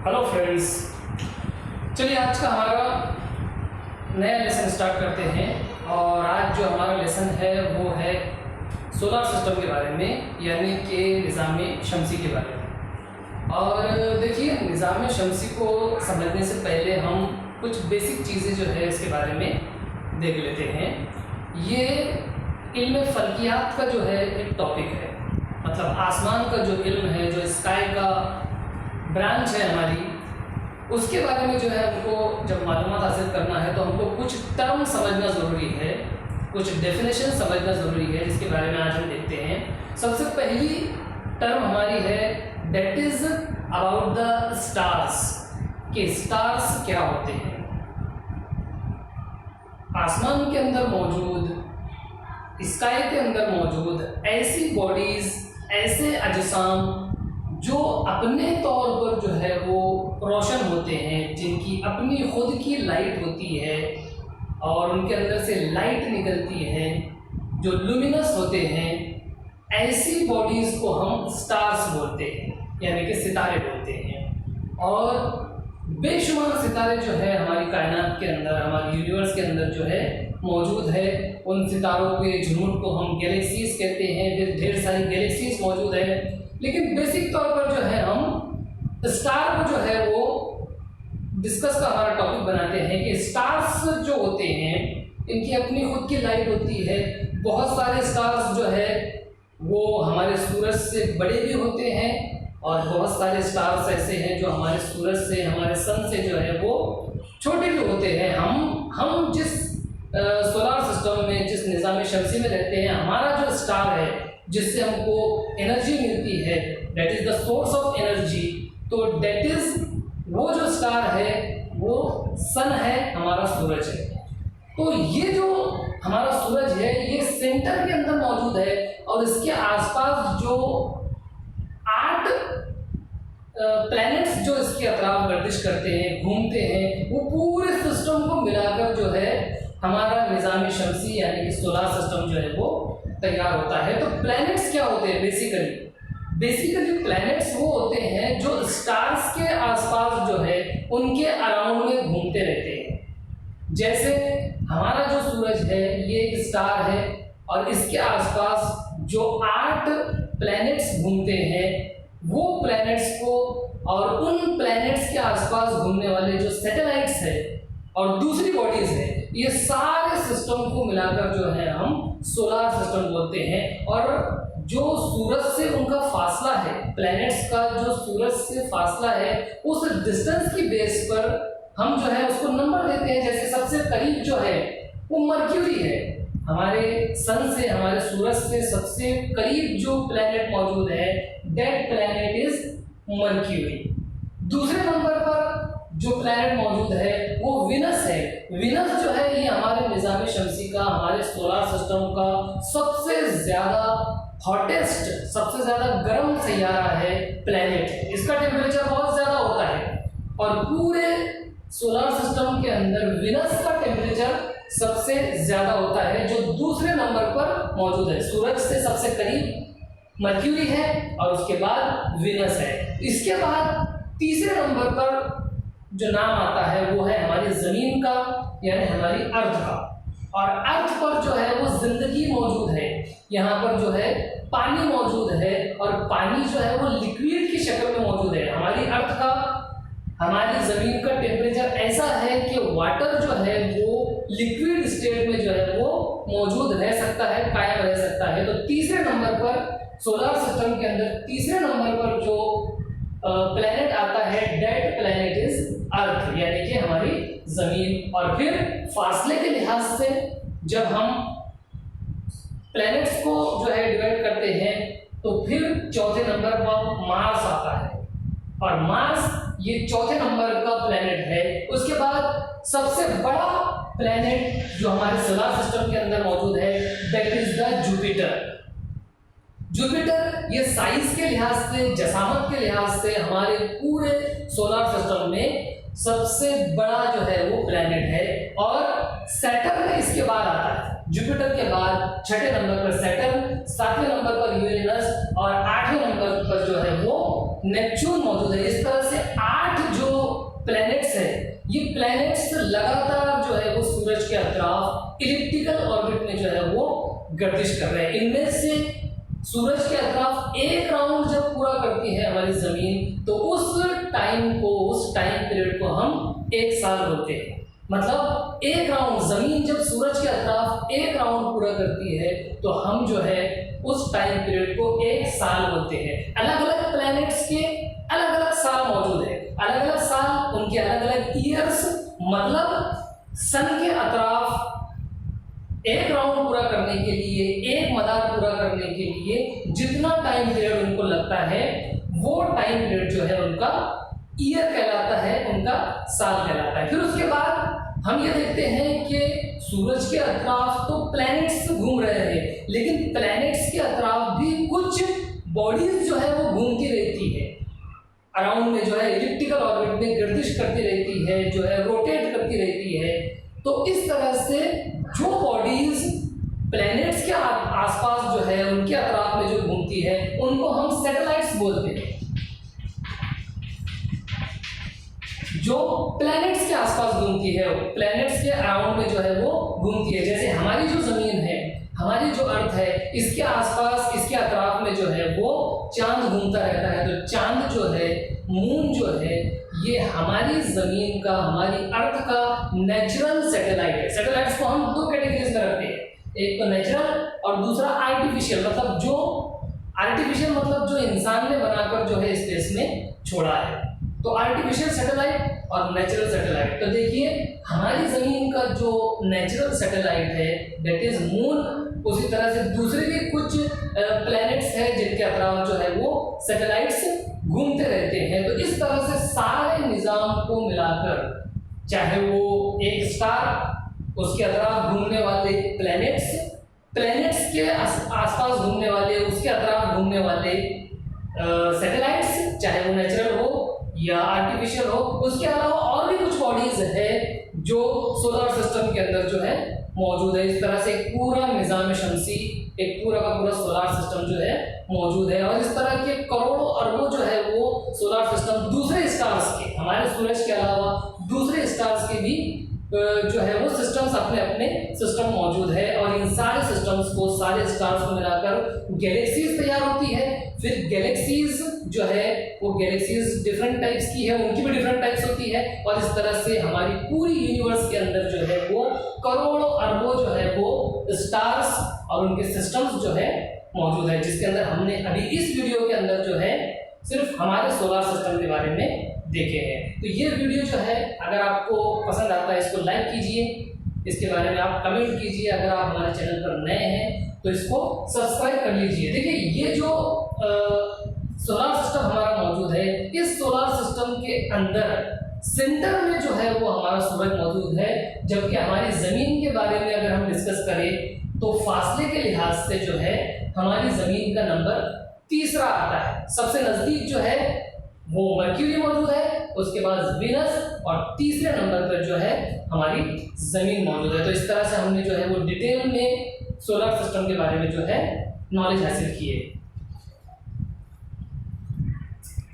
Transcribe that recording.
Hello friends, चलिए आज का हमारा नया लेसन स्टार्ट करते हैं। और आज जो हमारा लेसन है वो है सोलर सिस्टम के बारे में, यानी कि निज़ाम शमसी के बारे में। और देखिए, निज़ाम शमसी को समझने से पहले हम कुछ बेसिक चीज़ें जो है इसके बारे में देख लेते हैं। ये इल्म फल्कियात का जो है एक टॉपिक है, मतलब आसमान का जो इल्म है, जो स्काई का ब्रांच है हमारी, उसके बारे में जो है हमको जब मालूमात हासिल करना है तो हमको कुछ टर्म समझना ज़रूरी है, कुछ डेफिनेशन समझना ज़रूरी है, जिसके बारे में आज हम देखते हैं। सबसे पहली टर्म हमारी है that is about the stars, कि स्टार्स क्या होते हैं। आसमान के अंदर मौजूद, स्काई के अंदर मौजूद ऐसी बॉडीज़, ऐसे अजसाम जो अपने तौर पर जो है वो रोशन होते हैं, जिनकी अपनी खुद की लाइट होती है और उनके अंदर से लाइट निकलती है, जो लुमिनस होते हैं, ऐसी बॉडीज़ को हम स्टार्स बोलते हैं, यानी कि सितारे बोलते हैं। और बेशुमार सितारे जो है हमारी कायनात के अंदर, हमारे यूनिवर्स के अंदर जो है मौजूद है। उन सितारों के झुंड को हम गैलेक्सीज कहते हैं, फिर ढेर सारी गैलेक्सीज मौजूद है। लेकिन बेसिक तौर पर जो है हम स्टार को जो है वो डिस्कस का हमारा टॉपिक बनाते हैं कि स्टार्स जो होते हैं इनकी अपनी खुद की लाइट होती है। बहुत सारे स्टार्स जो है वो हमारे सूरज से बड़े भी होते हैं और बहुत सारे स्टार्स ऐसे हैं जो हमारे सूरज से, हमारे सन से जो है वो छोटे भी होते हैं। हम जिस सोलर सिस्टम में, जिस निज़ाम शमसी में रहते हैं, हमारा जो स्टार है जिससे हमको एनर्जी मिलती है, that is the source of energy, तो दैट इज़ वो जो स्टार है वो सन है, हमारा सूरज है। तो ये जो हमारा सूरज है ये सेंटर के अंदर मौजूद है और इसके आसपास जो 8 प्लैनेट्स जो इसके अतराफ गर्दिश करते हैं, घूमते हैं, वो पूरे सिस्टम को मिलाकर जो है हमारा निज़ाम शमसी यानी कि सोलर सिस्टम जो है वो तैयार होता है। तो प्लैनेट्स क्या होते हैं? बेसिकली प्लैनेट्स वो होते हैं जो स्टार्स के आसपास जो है उनके अराउंड में घूमते रहते हैं। जैसे हमारा जो सूरज है ये एक स्टार है और इसके आसपास जो 8 प्लैनेट्स घूमते हैं, वो प्लैनेट्स को और उन प्लैनेट्स के आसपास घूमने वाले जो सैटेलाइट्स है और दूसरी बॉडीज है, ये सारे सिस्टम को मिलाकर जो है हम सोलर सिस्टम बोलते हैं। और जो सूरज से उनका फासला है, प्लैनेट्स का जो सूरज से फासला है, उस डिस्टेंस की बेस पर हम जो है उसको नंबर देते हैं। जैसे सबसे करीब जो है वो मर्क्यूरी है, हमारे सन से, हमारे सूरज से सबसे करीब जो प्लैनेट मौजूद है, दैट प्लैनेट इज मर्क्यूरी। दूसरे नंबर पर जो प्लैनेट मौजूद है वो विनस है। विनस जो है ये हमारे निज़ाम शमसी का, हमारे सोलर सिस्टम का सबसे ज़्यादा हॉटेस्ट, सबसे ज़्यादा गर्म सैयारा है, प्लैनेट है। इसका टेम्परेचर बहुत ज़्यादा होता है और पूरे सोलर सिस्टम के अंदर विनस का टेम्परेचर सबसे ज़्यादा होता है, जो दूसरे नंबर पर मौजूद है। सूरज से सबसे करीब मर्क्यूरी है और उसके बाद विनस है। इसके बाद तीसरे नंबर पर जो नाम आता है वो है हमारी ज़मीन का, यानी हमारी अर्थ का। और अर्थ पर जो है वो जिंदगी मौजूद है, यहाँ पर जो है पानी मौजूद है और पानी जो है वो लिक्विड की शक्ल में मौजूद है। हमारी अर्थ का, हमारी ज़मीन का टेम्परेचर ऐसा है कि वाटर जो है वो लिक्विड स्टेट में जो है वो मौजूद रह सकता है, कायम रह सकता है। तो तीसरे नंबर पर सोलर सिस्टम के अंदर तीसरे नंबर पर जो प्लैनेट आता है, दैट प्लैनेट इज अर्थ, यानी कि हमारी जमीन। और फिर फासले के लिहाज से जब हम प्लैनेट्स को जो है डिवाइड करते हैं तो फिर चौथे नंबर पर मार्स आता है और मार्स ये चौथे नंबर का प्लैनेट है। उसके बाद सबसे बड़ा प्लैनेट जो हमारे सोलर सिस्टम के अंदर मौजूद है, that is the Jupiter. Jupiter ये साइज के लिहाज से, जसामत के लिहाज से हमारे पूरे सोलर सिस्टम में सबसे बड़ा जो है वो प्लैनेट है। और सैटर्न इसके बाद आता है, जुपिटर के बाद छठे नंबर पर सैटर्न, 7वें नंबर पर यूरेनस और 8वें नंबर पर जो है वो नेपच्यून मौजूद है। इस तरह से 8 जो प्लैनेट्स है, ये प्लैनेट्स लगातार जो है वो सूरज के अतराफ इलिप्टिकल ऑर्बिट में जो है वो गर्दिश कर रहे हैं। इनमें से सूरज के अतराफ एक राउंड जब पूरा करती है हमारी जमीन, तो उस टाइम पीरियड को हम एक साल बोलते हैं। मतलब एक राउंड जमीन जब सूरज के अतराफ एक राउंड पूरा करती है तो हम जो है उस टाइम पीरियड को एक साल बोलते हैं। अलग अलग प्लैनेट्स के अलग अलग साल मौजूद है, अलग अलग साल, उनके अलग अलग ईयर्स। मतलब सन के अतराफ एक राउंड पूरा करने के लिए, एक मदार पूरा करने के लिए जितना टाइम पीरियड उनको लगता है, वो टाइम पीरियड जो है उनका ईयर कहलाता है, उनका साल कहलाता है। फिर उसके बाद हम ये देखते हैं कि सूरज के अतराफ तो प्लैनेट्स घूम रहे हैं, लेकिन प्लैनेट्स के अतराफ भी कुछ बॉडीज जो है वो घूमती रहती है, अराउंड में जो है इलिप्टिकल ऑर्बिट में गर्दिश करती रहती है, जो है रोटेट करती रहती है। तो इस तरह से जो बॉडीज प्लैनेट्स के आसपास जो है, उनके अतराफ में जो घूमती है, उनको हम सैटेलाइट्स बोलते हैं। जो प्लैनेट्स के आसपास घूमती है, प्लैनेट्स के अराउंड में जो है वो घूमती है। जैसे हमारी जो जमीन है, हमारी जो अर्थ है, इसके आसपास, इसके अतराफ में जो है वो चांद घूमता रहता है। तो चांद जो है, मून जो है, ये हमारी जमीन का, हमारी अर्थ का नेचुरल सैटेलाइट है। सैटेलाइट्स को हम दो कैटेगरीज में रखते हैं, एक तो नेचुरल और दूसरा आर्टिफिशियल। मतलब जो आर्टिफिशियल मतलब जो इंसान ने बनाकर जो है स्पेस में छोड़ा है। तो आर्टिफिशियल सैटेलाइट और नेचुरल सैटेलाइट। तो देखिए हमारी जमीन का जो नेचुरल सैटेलाइट है दैट इज मून, उसी तरह से दूसरे भी कुछ प्लैनेट्स हैं जिनके अतराफ जो है वो सैटेलाइट्स घूमते रहते हैं। तो इस तरह से सारे निजाम को मिलाकर, चाहे वो एक स्टार, उसके अतराफ घूमने वाले प्लैनेट्स, प्लैनेट्स के आसपास घूमने वाले, उसके अतराफ घूमने वाले सैटेलाइट्स, चाहे वो नेचुरल हो या आर्टिफिशियल हो, उसके अलावा और भी कुछ बॉडीज है जो सोलर सिस्टम के अंदर जो है मौजूद है। इस तरह से एक पूरा निजाम शमसी, एक पूरा का पूरा सोलर सिस्टम जो है मौजूद है। और इस तरह के करोड़ों अरबों जो है वो सोलर सिस्टम दूसरे स्टार्स के, हमारे सूरज के अलावा दूसरे स्टार्स के भी जो है वो सिस्टम्स अपने अपने सिस्टम मौजूद है। और इन सारे सिस्टम्स को, सारे स्टार्स को मिलाकर गैलेक्सीज तैयार होती है। फिर गैलेक्सीज जो है वो गैलेक्सीज डिफरेंट टाइप्स की है, उनकी भी डिफरेंट टाइप्स होती है। और इस तरह से हमारी पूरी यूनिवर्स के अंदर जो है वो करोड़ों अरबों जो है वो स्टार्स और उनके सिस्टम्स जो है मौजूद है, जिसके अंदर हमने अभी इस वीडियो के अंदर जो है सिर्फ हमारे सोलर सिस्टम के बारे में देखे हैं। तो ये वीडियो जो है अगर आपको पसंद आता है इसको लाइक कीजिए, इसके बारे में आप कमेंट कीजिए। अगर आप हमारे चैनल पर नए हैं तो इसको सब्सक्राइब कर लीजिए। देखिए ये जो सोलर सिस्टम हमारा मौजूद है, इस सोलर सिस्टम के अंदर सेंटर में जो है वो हमारा सूरज मौजूद है। जबकि हमारी जमीन के बारे में अगर हम डिस्कस करें तो फासले के लिहाज से जो है हमारी जमीन का नंबर तीसरा आता है। सबसे नजदीक जो है वो मर्क्यूरी मौजूद है, उसके बाद वीनस, और तीसरे नंबर पर जो है हमारी जमीन मौजूद है। तो इस तरह से हमने जो है वो डिटेल में सोलर सिस्टम के बारे में जो है नॉलेज हासिल की है।